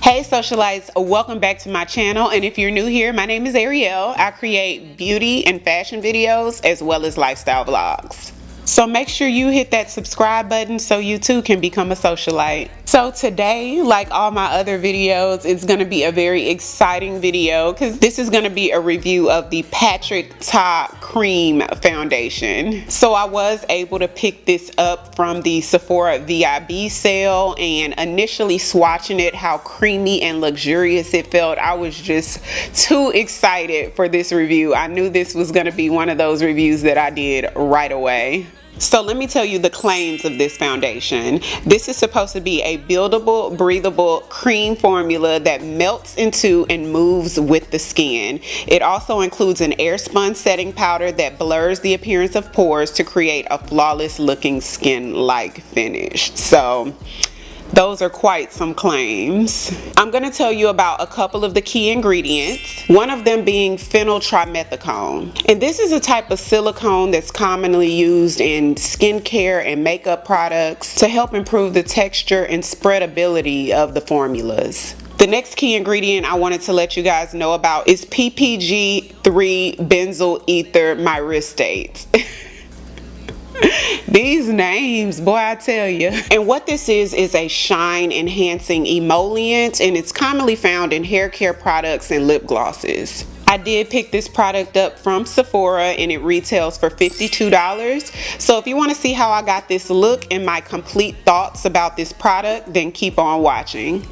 Hey socialites, welcome back to my channel, and if you're new here, my name is Ariell. I create beauty and fashion videos as well as lifestyle vlogs. So make sure you hit that subscribe button so you too can become a socialite. So today, like all my other videos, it's going to be a very exciting video because this is going to be a review of the Patric Creme foundation. So I was able to pick this up from the Sephora VIB sale, and initially swatching it, how creamy and luxurious it felt, I was just too excited for this review. I knew this was going to be one of those reviews that I did right away. So let me tell you the claims of this foundation. This is supposed to be a buildable, breathable cream formula that melts into and moves with the skin. It also includes an air-spun setting powder that blurs the appearance of pores to create a flawless looking skin-like finish. So those are quite some claims. I'm going to tell you about a couple of the key ingredients, one of them being phenyltrimethicone. And this is a type of silicone that's commonly used in skincare and makeup products to help improve the texture and spreadability of the formulas. The next key ingredient I wanted to let you guys know about is PPG3 benzyl ether myristate. These names, boy, I tell you. And what this is a shine enhancing emollient, and it's commonly found in hair care products and lip glosses. I did pick this product up from Sephora and it retails for $52. So if you want to see how I got this look and my complete thoughts about this product, then keep on watching.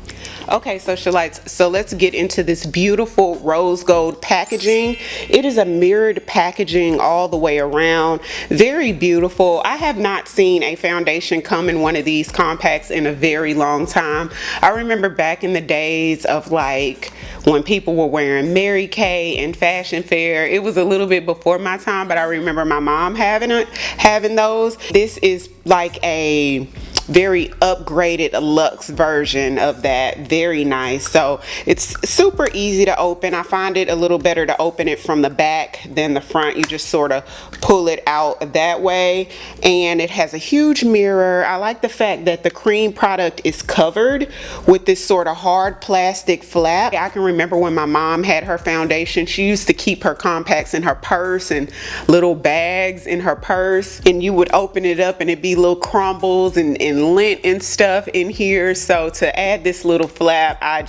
Okay, socialites, so let's get into this beautiful rose gold packaging. It is a mirrored packaging all the way around. Very beautiful. I have not seen a foundation come in one of these compacts in a very long time. I remember back in the days of like when people were wearing Mary Kay and Fashion Fair. It was a little bit before my time, but I remember my mom having those. This is like a very upgraded luxe version of that. Very nice. So it's super easy to open. I find it a little better to open it from the back than the front. You just sort of pull it out that way, and it has a huge mirror. I like the fact that the cream product is covered with this sort of hard plastic flap. I can remember when my mom had her foundation, she used to keep her compacts in her purse and little bags in her purse, and you would open it up and it'd be little crumbles and lint and stuff in here. So to add this little flap, I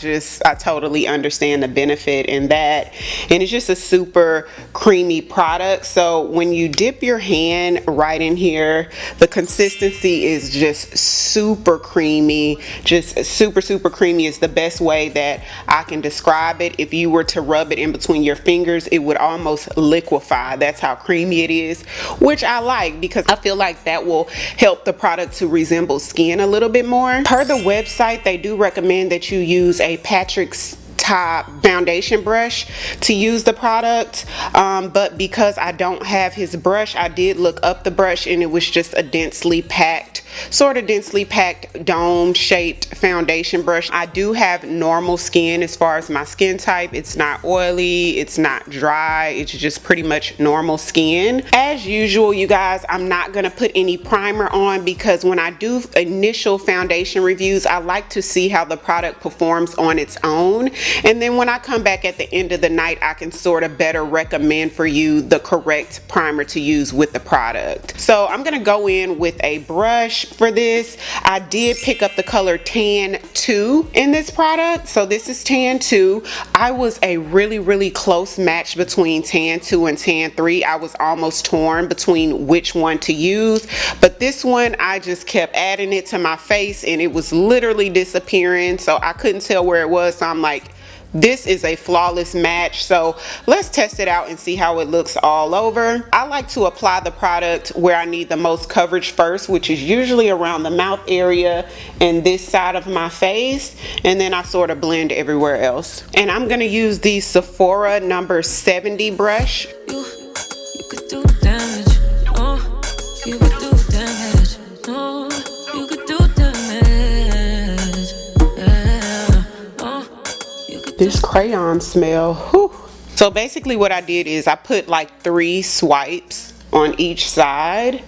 totally understand the benefit in that, and it's just a super creamy product. So when you dip your hand right in here, the consistency is just super creamy. Just super creamy is the best way that I can describe it. If you were to rub it in between your fingers, it would almost liquefy. That's how creamy it is, which I like because I feel like that will help the product to resemble skin a little bit more. Per the website, they do recommend that you use a Patric's top foundation brush to use the product, but because I don't have his brush, I did look up the brush, and it was just a densely packed dome shaped foundation brush. I do have normal skin as far as my skin type. It's not oily, it's not dry, it's just pretty much normal skin. As usual, you guys, I'm not gonna put any primer on because when I do initial foundation reviews, I like to see how the product performs on its own, and then when I come back at the end of the night, I can sort of better recommend for you the correct primer to use with the product. So I'm gonna go in with a brush for this. I did pick up the color Tan 2 in this product. So this is Tan 2. I was a really close match between Tan 2 and Tan 3. I was almost torn between which one to use, but this one I just kept adding it to my face and it was literally disappearing, so I couldn't tell where it was. So I'm like, this is a flawless match. So let's test it out and see how it looks all over. I like to apply the product where I need the most coverage first, which is usually around the mouth area and this side of my face, and then I sort of blend everywhere else. And I'm going to use the Sephora number 70 brush. You could do damage. You could do damage. You could do damage. This crayon smell, whew. So basically what I did is I put like 3 swipes on each side,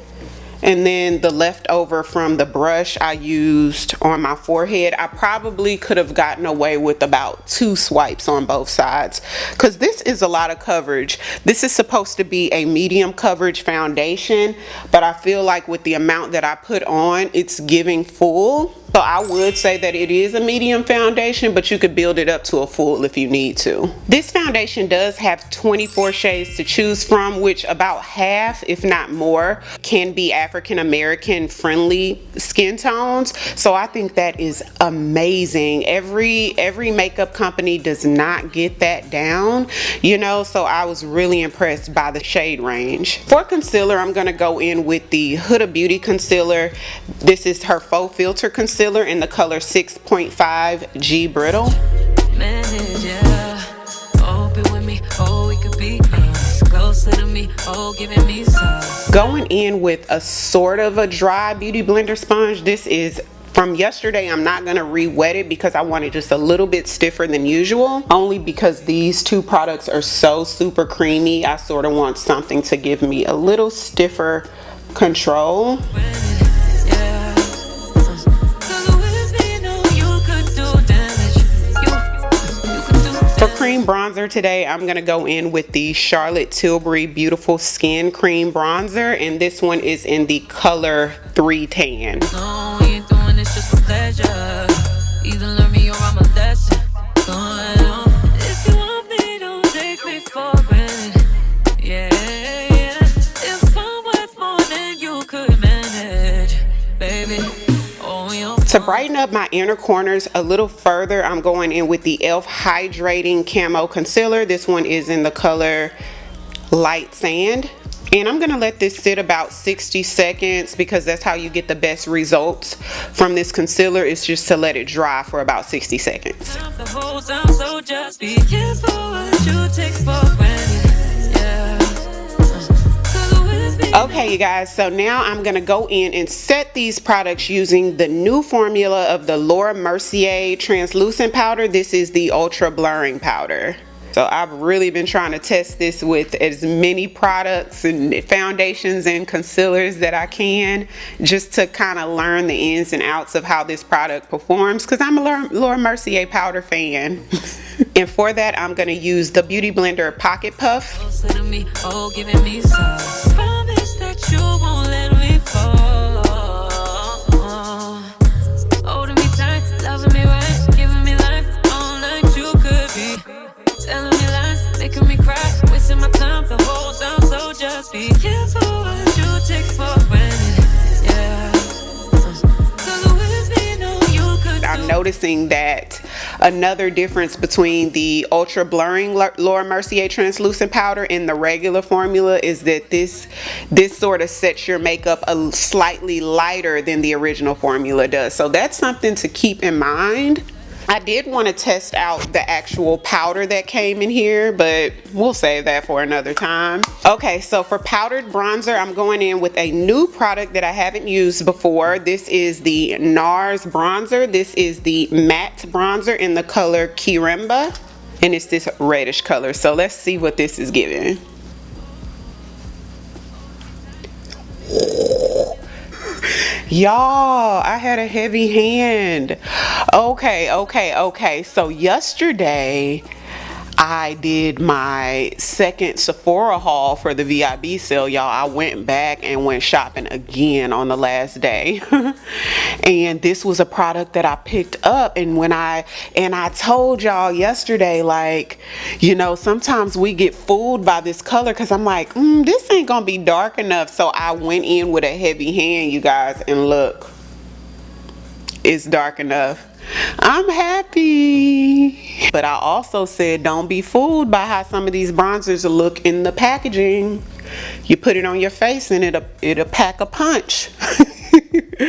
And then the leftover from the brush I used on my forehead. I probably could have gotten away with about 2 swipes on both sides, because this is a lot of coverage. This is supposed to be a medium coverage foundation, but I feel like with the amount that I put on, it's giving full. So I would say that it is a medium foundation, but you could build it up to a full if you need to. This foundation does have 24 shades to choose from, which about half, if not more, can be African American friendly skin tones. So I think that is amazing. Every makeup company does not get that down, you know, so I was really impressed by the shade range. For concealer, I'm gonna go in with the Huda Beauty concealer. This is her faux filter concealer in the color 6.5 G Brittle. Going in with a sort of a dry beauty blender sponge. This is from yesterday. I'm not gonna re-wet it because I want it just a little bit stiffer than usual, only because these two products are so super creamy. I sort of want something to give me a little stiffer control. For cream bronzer today, I'm gonna go in with the Charlotte Tilbury Beautiful Skin Cream Bronzer, and this one is in the color 3 Tan. No, we ain't doing this just for pleasure. Either learn me or I'm a lesson. If you want me, don't take me for granted. Yeah, yeah. If I'm worth more than you could manage, baby. To brighten up my inner corners a little further, I'm going in with the e.l.f. Hydrating Camo Concealer. This one is in the color Light Sand. And I'm gonna let this sit about 60 seconds because that's how you get the best results from this concealer, is just to let it dry for about 60 seconds. Okay, you guys, so now I'm gonna go in and set these products using the new formula of the Laura Mercier translucent powder. This is the ultra blurring powder. So I've really been trying to test this with as many products and foundations and concealers that I can, just to kind of learn the ins and outs of how this product performs, because I'm a Laura Mercier powder fan. And for that, I'm going to use the Beauty Blender Pocket Puff. Telling me lies, making me cry, wasting my time the whole time. So just be careful what you take for granted. Yeah. I'm noticing that another difference between the ultra blurring Laura Mercier translucent powder and the regular formula is that this sort of sets your makeup a slightly lighter than the original formula does. So that's something to keep in mind. I did want to test out the actual powder that came in here, but we'll save that for another time. Okay, so for powdered bronzer, I'm going in with a new product that I haven't used before. This is the Nars bronzer. This is the matte bronzer in the color Quirimba, and it's this reddish color. So let's see what this is giving. Y'all, I had a heavy hand. Okay. So yesterday, I did my second Sephora haul for the VIB sale, y'all. I went back and went shopping again on the last day. And this was a product that I picked up, and I told y'all yesterday, like, you know, sometimes we get fooled by this color because I'm like, this ain't gonna be dark enough. So I went in with a heavy hand, you guys, and look, it's dark enough. I'm happy. But I also said don't be fooled by how some of these bronzers look in the packaging. You put it on your face and it'll pack a punch.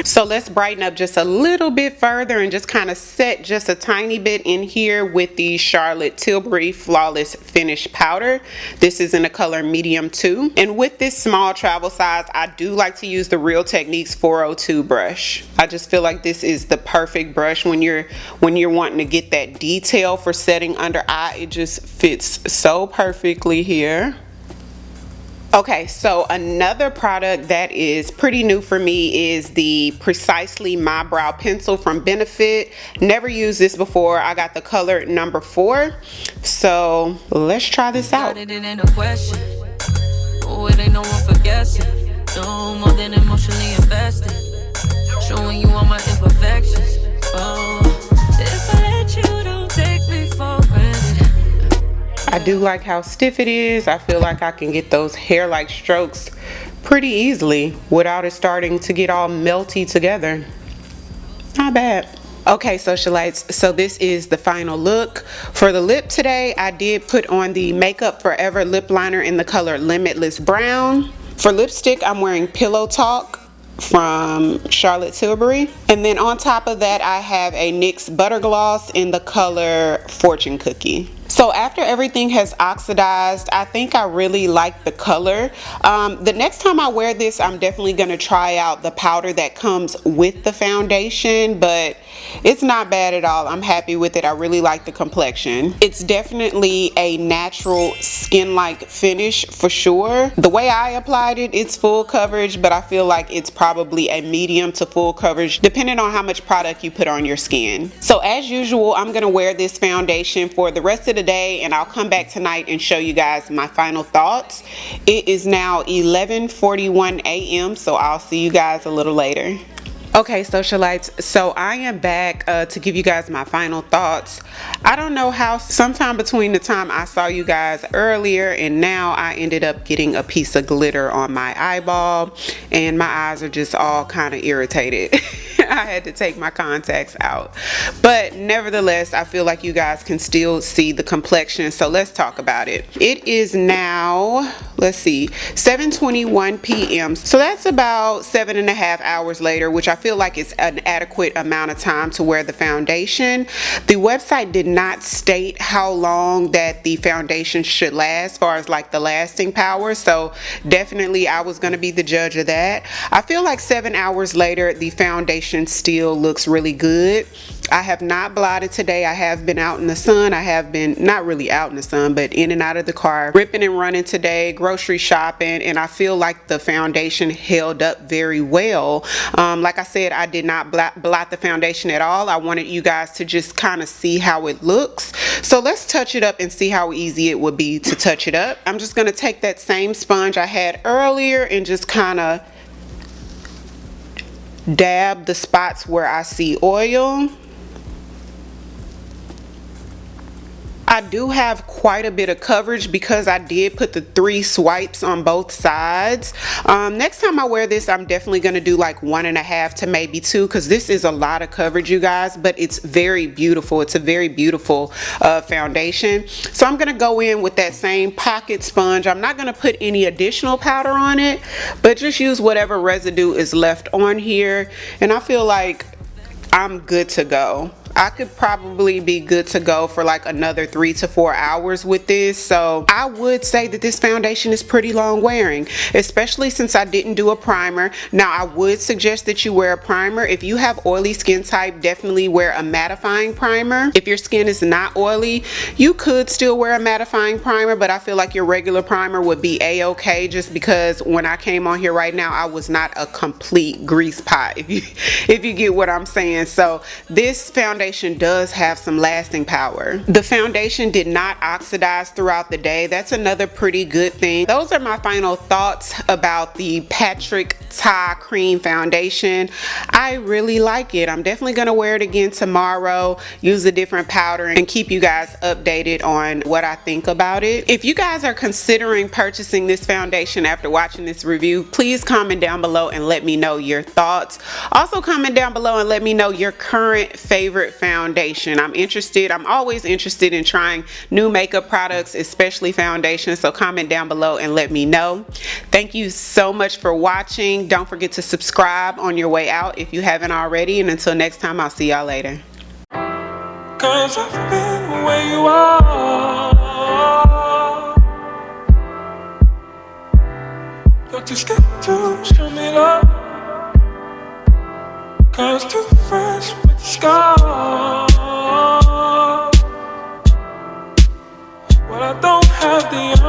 So let's brighten up just a little bit further and just kind of set just a tiny bit in here with the Charlotte Tilbury Flawless Finish Powder. This is in the color medium 2. And with this small travel size, I do like to use the Real Techniques 402 brush. I just feel like this is the perfect brush when you're wanting to get that detail for setting under eye. It just fits so perfectly here. Okay, so another product that is pretty new for me is the Precisely My Brow Pencil from Benefit. Never used this before. I got the color number 4. So let's try this out. It ain't a question. Oh, it ain't no one for guessing. No more than emotionally invested. Showing you all my imperfections. Oh, if I let you, don't take me for granted. I do like how stiff it is. I feel like I can get those hair-like strokes pretty easily without it starting to get all melty together. Not bad. Okay, socialites, so this is the final look. For the lip today, I did put on the Makeup Forever lip liner in the color Limitless Brown. For lipstick, I'm wearing Pillow Talk from Charlotte Tilbury. And then on top of that, I have a NYX Butter Gloss in the color Fortune Cookie. So after everything has oxidized, I think I really like the color. The next time I wear this, I'm definitely going to try out the powder that comes with the foundation, but it's not bad at all. I'm happy with it. I really like the complexion. It's definitely a natural skin-like finish for sure. The way I applied it, it's full coverage, but I feel like it's probably a medium to full coverage depending on how much product you put on your skin. So as usual, I'm going to wear this foundation for the rest of the day, and I'll come back tonight and show you guys my final thoughts. It is now 11:41 a.m. so I'll see you guys a little later. Okay, socialites, so I am back to give you guys my final thoughts. I don't know how sometime between the time I saw you guys earlier and now, I ended up getting a piece of glitter on my eyeball and my eyes are just all kind of irritated. I had to take my contacts out, but nevertheless, I feel like you guys can still see the complexion, so let's talk about it. It is now, let's see, 7:21 p.m. so that's about 7.5 hours later, which I feel like it's an adequate amount of time to wear the foundation. The website did not state how long that the foundation should last as far as like the lasting power, so definitely I was going to be the judge of that. I feel like 7 hours later the foundation still looks really good. I have not blotted today. I have been out in the sun. I have been not really out in the sun, but in and out of the car, ripping and running today, grocery shopping, and I feel like the foundation held up very well. Like I said, I did not blot the foundation at all. I wanted you guys to just kind of see how it looks. So let's touch it up and see how easy it would be to touch it up. I'm just going to take that same sponge I had earlier and just kind of dab the spots where I see oil. I do have quite a bit of coverage because I did put the 3 swipes on both sides. Next time I wear this, I'm definitely going to do like 1.5 to maybe 2 because this is a lot of coverage, you guys, but it's very beautiful. It's a very beautiful foundation. So I'm going to go in with that same pocket sponge. I'm not going to put any additional powder on it, but just use whatever residue is left on here, and I feel like I'm good to go. I could probably be good to go for like another 3 to 4 hours with this. So I would say that this foundation is pretty long wearing, especially since I didn't do a primer. Now I would suggest that you wear a primer. If you have oily skin type, definitely wear a mattifying primer. If your skin is not oily, you could still wear a mattifying primer, but I feel like your regular primer would be a-okay, just because when I came on here right now, I was not a complete grease pot, if you get what I'm saying. So this foundation does have some lasting power. The foundation did not oxidize throughout the day. That's another pretty good thing. Those are my final thoughts about the Patric Cream foundation. I really like it. I'm definitely going to wear it again tomorrow, use a different powder, and keep you guys updated on what I think about it. If you guys are considering purchasing this foundation after watching this review, please comment down below and let me know your thoughts. Also comment down below and let me know your current favorite foundation. I'm interested. I'm always interested in trying new makeup products, especially foundation. So comment down below and let me know. Thank you so much for watching. Don't forget to subscribe on your way out if you haven't already. And until next time, I'll see y'all later. 'Cause I've been where you are. You're too scared to show me love. 'Cause too fresh with the scars. Well, I don't have the